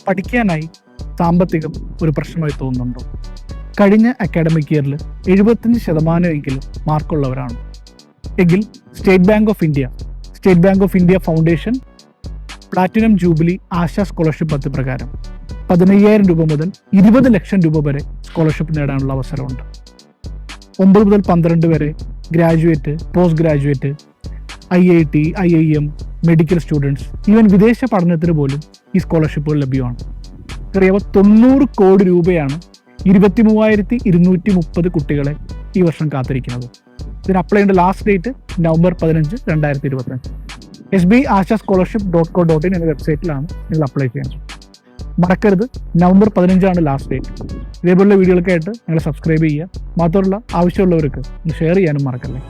പഠിക്കാനായി സാമ്പത്തികം ഒരു പ്രശ്നമായി തോന്നുന്നുണ്ടോ? കഴിഞ്ഞ അക്കാഡമിക് ഇയറിൽ 75% മാർക്കുള്ളവരാണ് എങ്കിൽ state bank of India foundation platinum jubilee ASHA scholarship പദ്ധതി പ്രകാരം 15,000 രൂപ മുതൽ 20 ലക്ഷം രൂപ വരെ സ്കോളർഷിപ്പ് നേടാനുള്ള അവസരമുണ്ട്. 9 മുതൽ 12 വരെ graduate, post graduate, IIT, IIM, medical students, even വിദേശ പഠനത്തിന് പോലും ഈ സ്കോളർഷിപ്പുകൾ ലഭ്യമാണ്. അറിയാമോ, 90 കോടി രൂപയാണ് 23,230 കുട്ടികളെ ഈ വർഷം കാത്തിരിക്കുന്നത്. ഇതിന് അപ്ലൈ ചെയ്യേണ്ട ലാസ്റ്റ് ഡേറ്റ് നവംബർ 15, 2025. sbiashaScholarship.co.in എന്ന വെബ്സൈറ്റിലാണ് നിങ്ങൾ അപ്ലൈ ചെയ്യുന്നത്. മറക്കരുത്, നവംബർ 15 ലാസ്റ്റ് ഡേറ്റ്. ഇതേപോലുള്ള വീഡിയോകൾക്കായിട്ട് നിങ്ങൾ സബ്സ്ക്രൈബ് ചെയ്യുക. മാത്രമല്ല, ആവശ്യമുള്ളവർക്ക് ഷെയർ ചെയ്യാനും മറക്കല്ലേ.